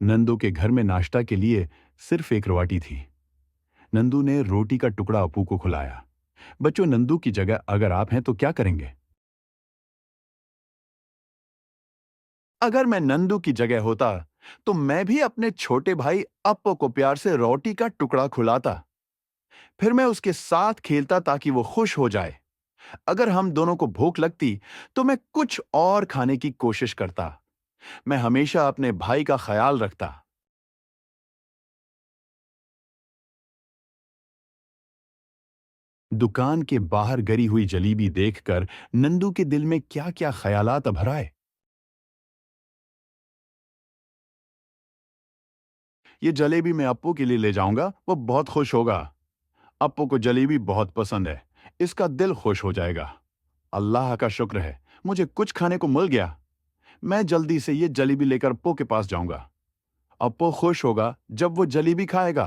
नंदू के घर में नाश्ता के लिए सिर्फ एक रोटी थी। नंदू ने रोटी का टुकड़ा अपू को खिलाया। बच्चों, नंदू की जगह अगर आप हैं तो क्या करेंगे? अगर मैं नंदू की जगह होता तो मैं भी अपने छोटे भाई अप्पू को प्यार से रोटी का टुकड़ा खिलाता। फिर मैं उसके साथ खेलता ताकि वो खुश हो जाए। अगर हम दोनों को भूख लगती तो मैं कुछ और खाने की कोशिश करता। मैं हमेशा अपने भाई का ख्याल रखता। दुकान के बाहर गरी हुई जलेबी देखकर नंदू के दिल में क्या क्या ख्यालात भर आए। ये जलेबी मैं अप्पू के लिए ले जाऊंगा, वो बहुत खुश होगा। अप्पू को जलेबी बहुत पसंद है, इसका दिल खुश हो जाएगा। अल्लाह का शुक्र है, मुझे कुछ खाने को मिल गया। मैं जल्दी से ये जलेबी लेकर अप्पू के पास जाऊंगा। अप्पू खुश होगा जब वो जलेबी खाएगा।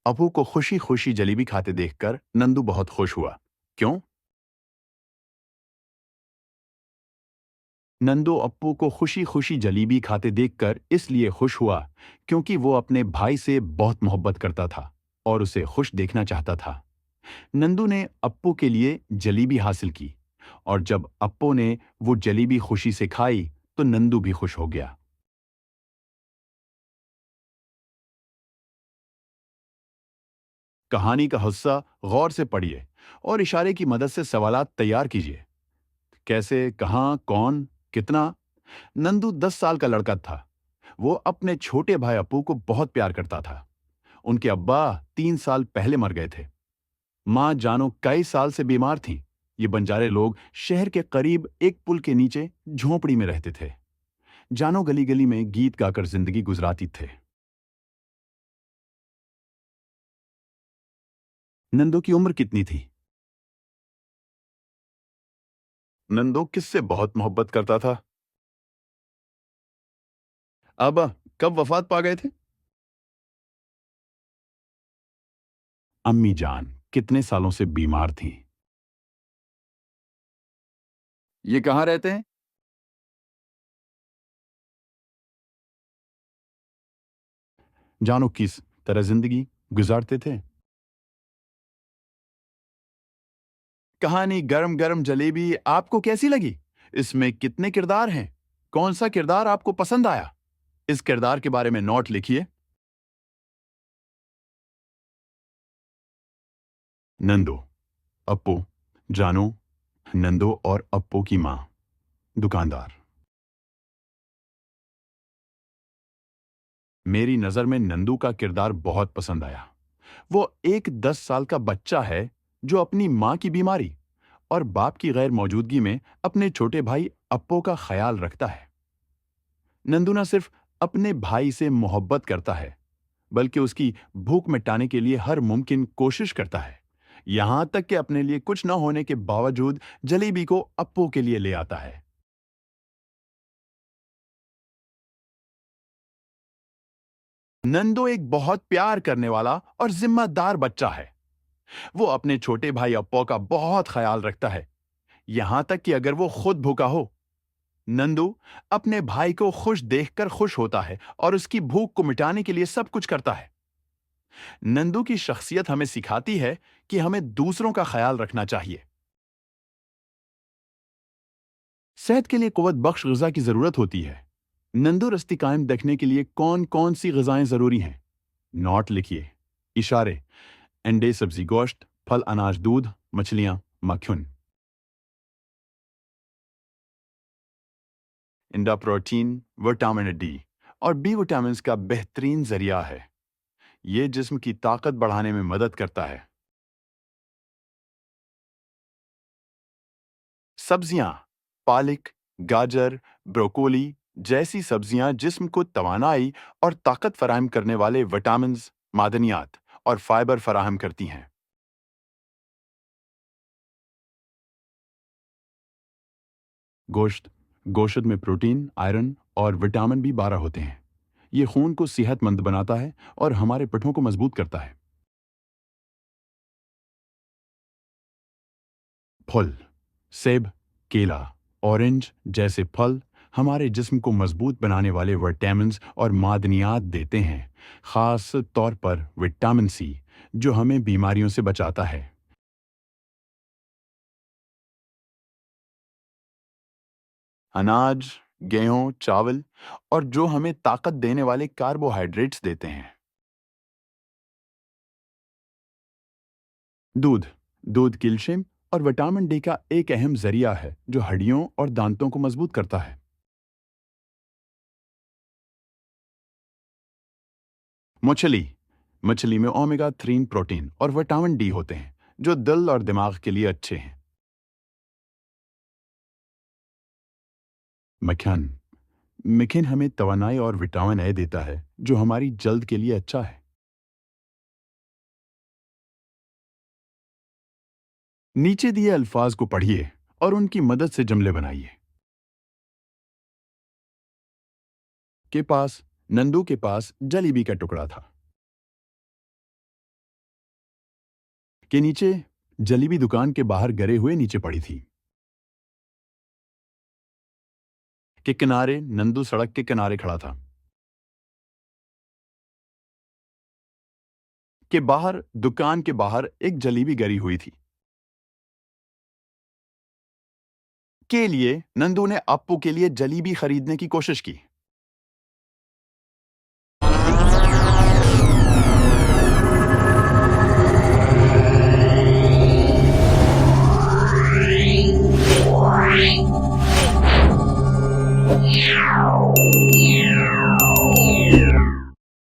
अप्पू को खुशी खुशी जलेबी खाते देखकर नंदू बहुत खुश हुआ। क्यों? नंदू अप्पू को खुशी खुशी जलेबी खाते देखकर इसलिए खुश हुआ क्योंकि वो अपने भाई से बहुत मोहब्बत करता था और उसे खुश देखना चाहता था। नंदू ने अप्पू के लिए जलेबी हासिल की और जब अप्पू ने वो जलेबी खुशी से खाई तो नंदू भी खुश हो गया। कहानी का हिस्सा गौर से पढ़िए और इशारे की मदद से सवालात तैयार कीजिए। कैसे, कहाँ, कौन, कितना। नंदू 10 साल का लड़का था। वो अपने छोटे भाई अप्पू को बहुत प्यार करता था। उनके अब्बा 3 साल पहले मर गए थे। माँ जानो कई साल से बीमार थीं। ये बंजारे लोग शहर के करीब एक पुल के नीचे झोंपड़ी में रहते थे। जानो गली गली में गीत गाकर जिंदगी गुजराती थे। नंदू की उम्र कितनी थी? नंदू किससे बहुत मोहब्बत करता था? अब कब वफात पा गए थे? अम्मी जान कितने सालों से बीमार थी? ये कहाँ रहते हैं? जानो किस तरह जिंदगी गुजारते थे? कहानी गरम गरम जलेबी आपको कैसी लगी? इसमें कितने किरदार हैं? कौन सा किरदार आपको पसंद आया? इस किरदार के बारे में नोट लिखिए। नंदो, अप्पू, जानू, नंदो और अप्पू की मां, दुकानदार। मेरी नजर में नंदू का किरदार बहुत पसंद आया। वो एक 10 साल का बच्चा है जो अपनी मां की बीमारी और बाप की गैर मौजूदगी में अपने छोटे भाई अप्पू का ख्याल रखता है। नंदू न सिर्फ अपने भाई से मोहब्बत करता है बल्कि उसकी भूख मिटाने के लिए हर मुमकिन कोशिश करता है। यहां तक कि अपने लिए कुछ न होने के बावजूद जलेबी को अप्पू के लिए ले आता है। नंदो एक बहुत प्यार करने वाला और जिम्मेदार बच्चा है। वो अपने छोटे भाई अप्पू का बहुत ख्याल रखता है, यहां तक कि अगर वो खुद भूखा हो। नंदू अपने भाई को खुश देखकर खुश होता है और उसकी भूख को मिटाने के लिए सब कुछ करता है। नंदू की शख्सियत हमें सिखाती है कि हमें दूसरों का ख्याल रखना चाहिए। सेहत के लिए कुव्वत बख्श ग़िज़ा की ज़रूरत होती है। नंदुरुस्ती कायम रखने के लिए कौन कौन सी ग़िज़ाएं ज़रूरी हैं? नोट लिखिए। इशारे: अंडे, सब्जी, गोश्त, फल, अनाज, दूध, मछलियां, मक्खन। इंडा प्रोटीन, विटामिन डी और बी विटामिन का बेहतरीन जरिया है। ये जिस्म की ताकत बढ़ाने में मदद करता है। सब्जियां: पालक, गाजर, ब्रोकोली जैसी सब्जियां जिस्म को तवानाई और ताकत फराहम करने वाले विटामिन, मादनियात और फाइबर फराहम करती हैं। गोश्त: गोश्त में प्रोटीन, आयरन और विटामिन बी 12 होते हैं। ये खून को सेहतमंद बनाता है और हमारे पिठों को मजबूत करता है। फल: सेब, केला ऑरेंज जैसे फल हमारे जिस्म को मजबूत बनाने वाले विटामिन्स और मादनियात देते हैं, खास तौर पर विटामिन सी, जो हमें बीमारियों से बचाता है। अनाज, गेहूं, चावल और जो हमें ताकत देने वाले कार्बोहाइड्रेट्स देते हैं। दूध दूध कैल्शियम और विटामिन डी का एक अहम जरिया है जो हड्डियों और दांतों को मजबूत करता है। मछली मछली में ओमेगा 3 प्रोटीन और विटामिन डी होते हैं जो दिल और दिमाग के लिए अच्छे हैं। मक्खन मक्खन हमें तवानाई और विटामिन ए देता है जो हमारी जल्द के लिए अच्छा है। नीचे दिए अल्फाज को पढ़िए और उनकी मदद से जुमले बनाइए। नंदू के पास जलेबी का टुकड़ा था। के नीचे जलेबी दुकान के बाहर गिरे हुए नीचे पड़ी थी। के किनारे नंदू सड़क के किनारे खड़ा था। के बाहर दुकान के बाहर एक जलेबी गिरी हुई थी। के लिए नंदू ने अप्पू के लिए जलेबी खरीदने की कोशिश की।